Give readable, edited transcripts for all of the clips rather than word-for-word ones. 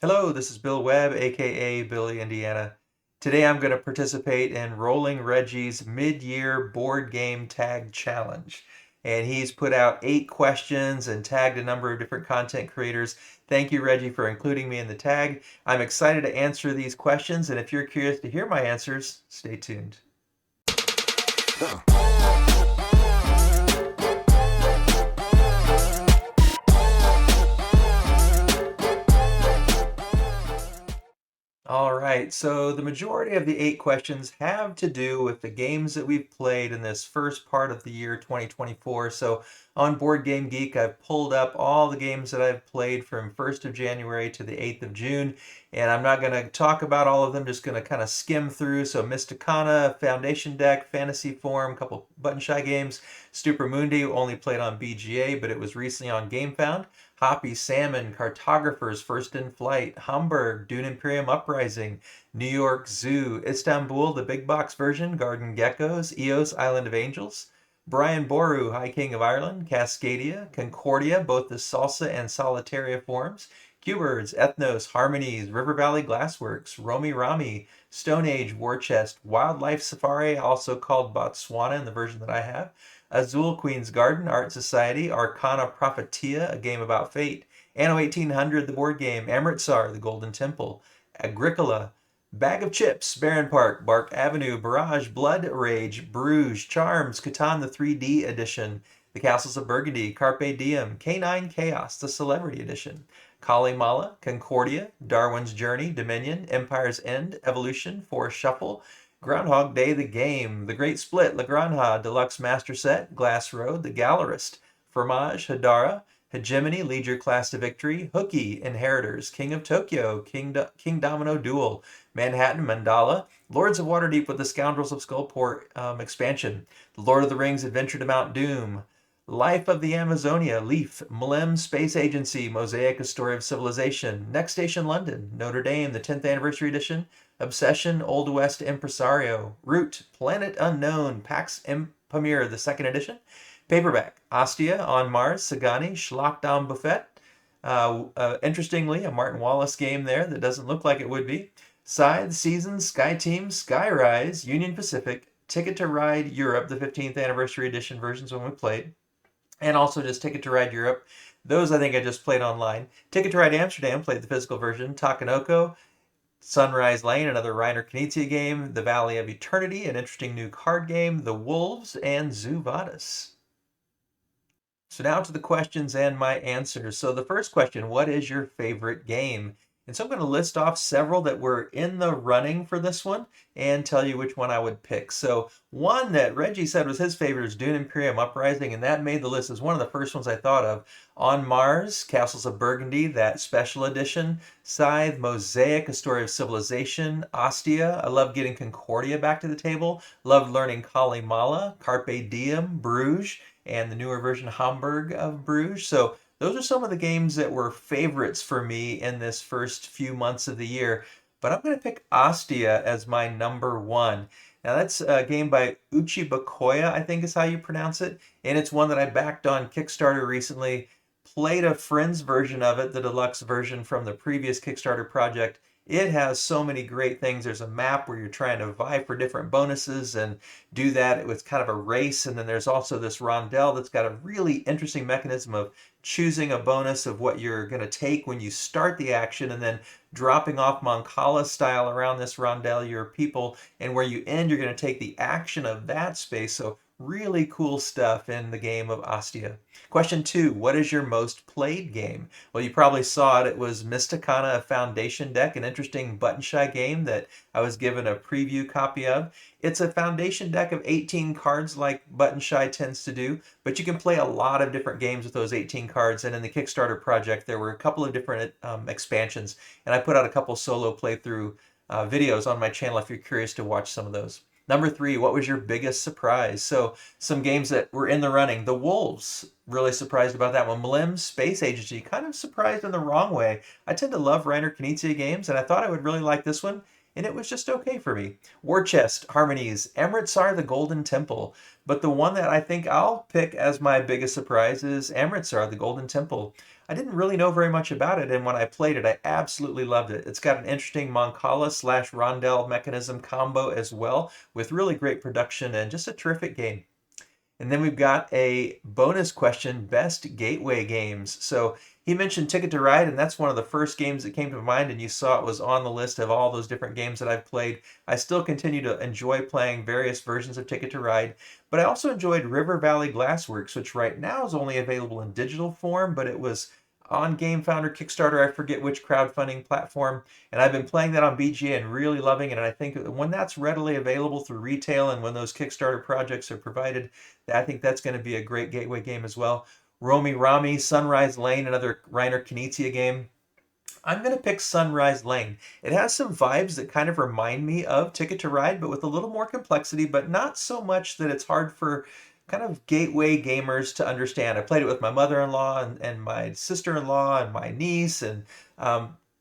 Hello, this is Bill Webb, aka Billy Indiana. Today I'm going to participate in Rolling Reggie's mid-year board game tag challenge. And he's put out 8 questions and tagged a number of different content creators. Thank you, Reggie, for including me in the tag. I'm excited to answer these questions, and if you're curious to hear my answers, stay tuned. All right, so the majority of the 8 questions have to do with the games that we've played in this first part of the year 2024. So on boardgamegeek, I've pulled up all the games that I've played from 1st of January to the 8th of June, and I'm not going to talk about all of them, just going to kind of skim through. So Mysticana, Foundation Deck, Fantasy Form, a couple Button Shy games, Stupor Mundi, only played on BGA, but it was recently on GameFound. Hoppy Salmon, Cartographers, First in Flight, Hamburg, Dune Imperium Uprising, New York Zoo, Istanbul, the big box version, Garden Geckos, EOS Island of Angels, Brian Boru, High King of Ireland, Cascadia, Concordia, both the Salsa and Solitaria forms, Q-Birds, Ethnos, Harmonies, River Valley Glassworks, Romy Rami, Stone Age, War Chest, Wildlife Safari, also called Botswana in the version that I have, Azul Queen's Garden, Art Society, Arcana Prophetia, a game about fate, Anno 1800, the board game, Amritsar, the Golden Temple, Agricola, Bag of Chips, Barren Park, Bark Avenue, Barrage, Blood Rage, Bruges, Charms, Catan the 3D edition, The Castles of Burgundy, Carpe Diem, Canine Chaos, the Celebrity edition, Kalimala, Concordia, Darwin's Journey, Dominion, Empire's End, Evolution, Forest Shuffle, Groundhog Day, the game, The Great Split, La Granja, Deluxe Master Set, Glass Road, The Gallerist, Fromage, Hadara, Hegemony, Lead Your Class to Victory, Hooky, Inheritors, King of Tokyo, King Domino Duel, Manhattan, Mandala, Lords of Waterdeep with the Scoundrels of Skullport expansion, The Lord of the Rings Adventure to Mount Doom, Life of the Amazonia, Leaf, Mlem Space Agency, Mosaic, A Story of Civilization, Next Station London, Notre Dame, the 10th Anniversary Edition, Obsession, Old West Impresario, Root, Planet Unknown, Pax Pamir, the 2nd edition, Paperback, Ostia, On Mars, Sagani, Schlockdown Buffet, interestingly, a Martin Wallace game there that doesn't look like it would be, Scythe, Seasons, Sky Team, Skyrise, Union Pacific, Ticket to Ride Europe, the 15th Anniversary Edition versions when we played, and also just Ticket to Ride Europe. Those I think I just played online. Ticket to Ride Amsterdam, played the physical version. Takanoko, Sunrise Lane, another Reiner Knizia game. The Valley of Eternity, an interesting new card game. The Wolves, and Zoo Vadis. So now to the questions and my answers. So the first question, what is your favorite game? And so I'm going to list off several that were in the running for this one and tell you which one I would pick. So one that Reggie said was his favorite is Dune Imperium Uprising, and that made the list as one of the first ones I thought of. On Mars, Castles of Burgundy, that special edition. Scythe, Mosaic, A Story of Civilization. Ostia, I love getting Concordia back to the table. Loved learning Kalimala, Carpe Diem, Bruges, and the newer version Hamburg of Bruges. So those are some of the games that were favorites for me in this first few months of the year. But I'm going to pick Ostia as my number one. Now that's a game by Uchi Bakoya, I think is how you pronounce it. And it's one that I backed on Kickstarter recently. Played a friend's version of it, the deluxe version from the previous Kickstarter project. It has so many great things. There's a map where you're trying to vie for different bonuses and do that with kind of a race. And then there's also this rondelle that's got a really interesting mechanism of choosing a bonus of what you're going to take when you start the action and then dropping off Moncala style around this rondelle your people. And where you end, you're going to take the action of that space. So really cool stuff in the game of Ostia. Question 2, what is your most played game? Well, you probably saw it. It was Mysticana, a Foundation deck, an interesting button shy game that I was given a preview copy of. It's a Foundation deck of 18 cards like button shy tends to do, but you can play a lot of different games with those 18 cards. And in the Kickstarter project, there were a couple of different expansions, and I put out a couple solo playthrough videos on my channel if you're curious to watch some of those. Number 3, what was your biggest surprise? So some games that were in the running. The Wolves, really surprised about that one. Mlem Space Agency, kind of surprised in the wrong way. I tend to love Reiner Knizia games, and I thought I would really like this one. and it was just okay for me. War Chest, Harmonies, Amritsar the Golden Temple. But the one that I think I'll pick as my biggest surprise is Amritsar the Golden Temple. I didn't really know very much about it, and when I played it, I absolutely loved it. It's got an interesting Mancala slash Rondel mechanism combo as well, with really great production and just a terrific game. And then we've got a bonus question, best gateway games. So he mentioned Ticket to Ride, and that's one of the first games that came to mind, and you saw it was on the list of all those different games that I've played. I still continue to enjoy playing various versions of Ticket to Ride, but I also enjoyed River Valley Glassworks, which right now is only available in digital form, but it was on Game Founder, Kickstarter, I forget which crowdfunding platform, and I've been playing that on BGA and really loving it. And I think when that's readily available through retail and when those Kickstarter projects are provided, I think that's going to be a great gateway game as well. Romy Rami, Sunrise Lane, another Reiner Knizia game. I'm going to pick Sunrise Lane. It has some vibes that kind of remind me of Ticket to Ride, but with a little more complexity, but not so much that it's hard for kind of gateway gamers to understand. I played it with my mother-in-law and my sister-in-law and my niece, and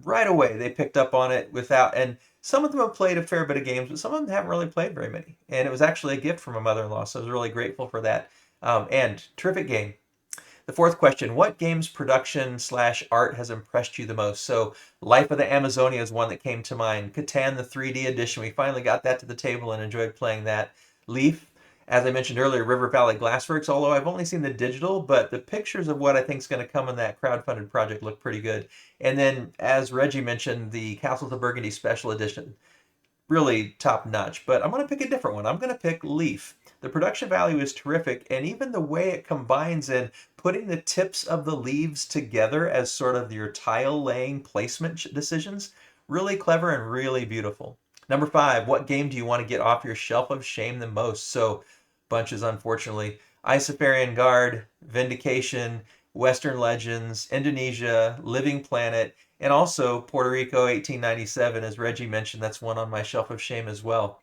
right away they picked up on it without, and some of them have played a fair bit of games, but some of them haven't really played very many. And it was actually a gift from my mother-in-law, so I was really grateful for that. And terrific game. The fourth question, what games production slash art has impressed you the most? So Life of the Amazonia is one that came to mind. Catan, the 3D edition, we finally got that to the table and enjoyed playing that. Leaf, as I mentioned earlier, River Valley Glassworks, although I've only seen the digital, but the pictures of what I think is going to come in that crowdfunded project look pretty good. And then, as Reggie mentioned, the Castles of Burgundy Special Edition, really top notch. But I'm going to pick a different one. I'm going to pick Leaf. The production value is terrific, and even the way it combines in putting the tips of the leaves together as sort of your tile laying placement decisions, really clever and really beautiful. Number five, what game do you want to get off your shelf of shame the most? So, bunches, unfortunately. Isofarian Guard, Vindication, Western Legends, Indonesia, Living Planet, and also Puerto Rico 1897, as Reggie mentioned, that's one on my shelf of shame as well.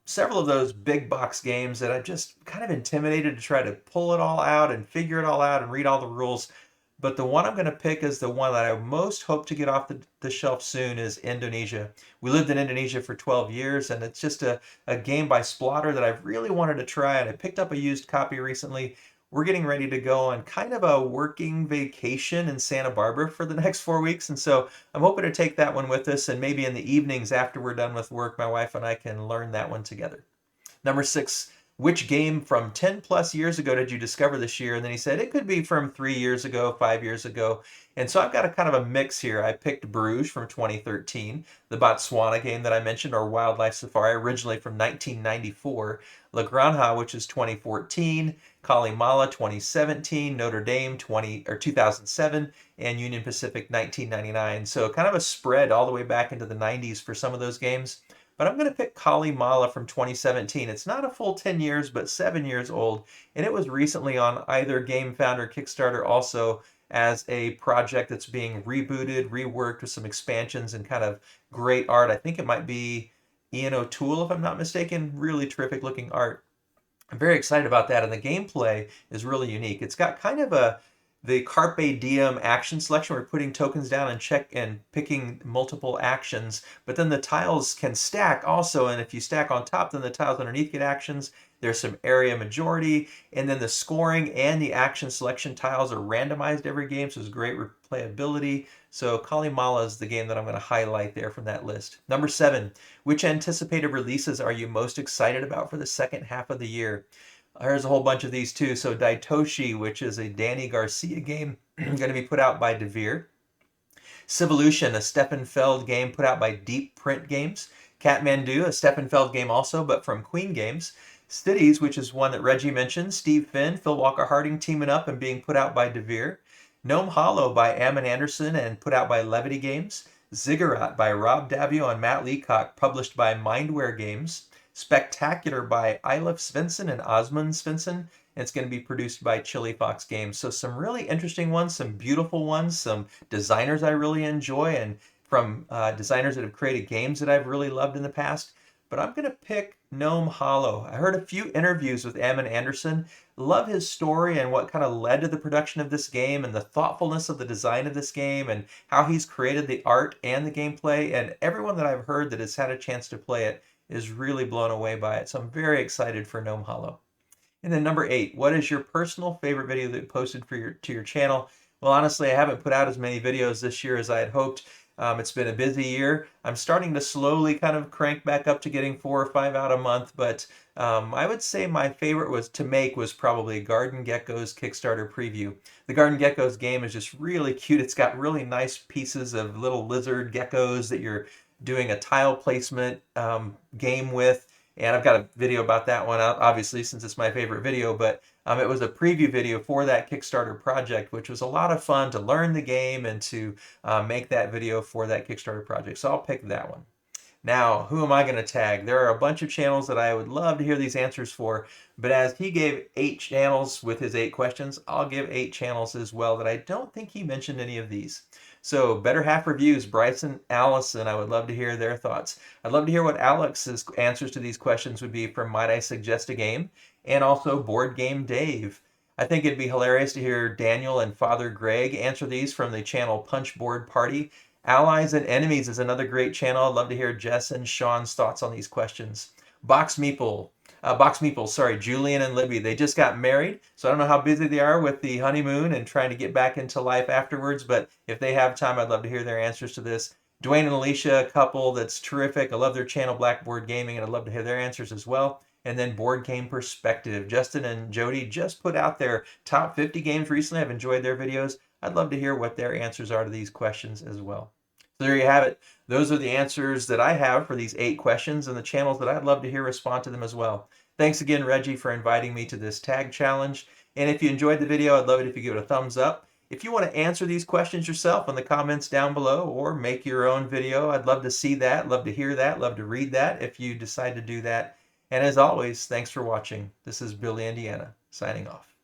Several of those big box games that I'm just kind of intimidated to try to pull it all out and figure it all out and read all the rules. But the one I'm going to pick is the one that I most hope to get off the shelf soon is Indonesia. We lived in Indonesia for 12 years, and it's just a game by Splotter that I've really wanted to try, and I picked up a used copy recently. We're getting ready to go on kind of a working vacation in Santa Barbara for the next 4 weeks, and so I'm hoping to take that one with us, and maybe in the evenings after we're done with work, my wife and I can learn that one together. Number six, which game from 10 plus years ago did you discover this year? And then he said it could be from 3 years ago, 5 years ago. And so I've got a kind of a mix here. I picked Bruges from 2013, the Botswana game that I mentioned, or Wildlife Safari, originally from 1994, La Granja, which is 2014, Kalimala 2017, Notre Dame 2007, and Union Pacific 1999. So kind of a spread all the way back into the 90s for some of those games. But I'm going to pick Kali Mala from 2017. It's not a full 10 years, but 7 years old. And it was recently on either Game Founder, Kickstarter, also as a project that's being rebooted, reworked with some expansions and kind of great art. I think it might be Ian O'Toole, if I'm not mistaken. Really terrific looking art. I'm very excited about that, and the gameplay is really unique. It's got kind of the Carpe Diem action selection. We're putting tokens down and check and picking multiple actions, but then the tiles can stack also, and if you stack on top, then the tiles underneath get actions. There's some area majority, and then the scoring and the action selection tiles are randomized every game, so it's great replayability. So Kalimala is the game that I'm going to highlight there from that list. Number seven, which anticipated releases are you most excited about for the second half of the year? There's a whole bunch of these too. So Daitoshi, which is a Danny Garcia game, going to be put out by Devere. Civolution, a Steppenfeld game put out by Deep Print Games. Catmandu, a Steppenfeld game also, but from Queen Games. Cities, which is one that Reggie mentioned. Steve Finn, Phil Walker Harding teaming up and being put out by Devere. Gnome Hollow by Ammon Anderson and put out by Levity Games. Ziggurat by Rob Davio and Matt Leacock, published by Mindware Games. Spectacular by Eilif Svensson and Osmund Svensson, and it's going to be produced by Chili Fox Games. So some really interesting ones, some beautiful ones, some designers I really enjoy, and from designers that have created games that I've really loved in the past. but I'm going to pick Gnome Hollow. I heard a few interviews with Eamon Anderson. Love his story and what kind of led to the production of this game and the thoughtfulness of the design of this game and how he's created the art and the gameplay. And everyone that I've heard that has had a chance to play it is really blown away by it. So I'm very excited for Gnome Hollow. And then number 8, what is your personal favorite video that you posted for your channel? Well, honestly, I haven't put out as many videos this year as I had hoped. It's been a busy year. I'm starting to slowly kind of crank back up to getting 4 or 5 out a month, but I would say my favorite was probably Garden Gecko's Kickstarter preview. The Garden Gecko's game is just really cute. It's got really nice pieces of little lizard geckos that you're doing a tile placement game with. And I've got a video about that one, obviously, since it's my favorite video, but it was a preview video for that Kickstarter project, which was a lot of fun to learn the game and to make that video for that Kickstarter project. So I'll pick that one. Now, who am I going to tag? There are a bunch of channels that I would love to hear these answers for, but as he gave 8 channels with his 8 questions, I'll give 8 channels as well that I don't think he mentioned any of these. So, Better Half Reviews, Bryson, Allison, I would love to hear their thoughts. I'd love to hear what Alex's answers to these questions would be from Might I Suggest a Game, and also Board Game Dave. I think it'd be hilarious to hear Daniel and Father Greg answer these from the channel Punchboard Party. Allies and Enemies is another great channel. I'd love to hear Jess and Sean's thoughts on these questions. Box Meeple, sorry, Julian and Libby. They just got married, so I don't know how busy they are with the honeymoon and trying to get back into life afterwards, but if they have time, I'd love to hear their answers to this. Dwayne and Alicia, a couple that's terrific. I love their channel, Blackboard Gaming, and I'd love to hear their answers as well. And then Board Game Perspective. Justin and Jody just put out their top 50 games recently. I've enjoyed their videos. I'd love to hear what their answers are to these questions as well. So there you have it. Those are the answers that I have for these 8 questions and the channels that I'd love to hear respond to them as well. Thanks again, Reggie, for inviting me to this tag challenge. And if you enjoyed the video, I'd love it if you give it a thumbs up. If you want to answer these questions yourself in the comments down below or make your own video, I'd love to see that, love to hear that, love to read that if you decide to do that. And as always, thanks for watching. This is Billy, Indiana, signing off.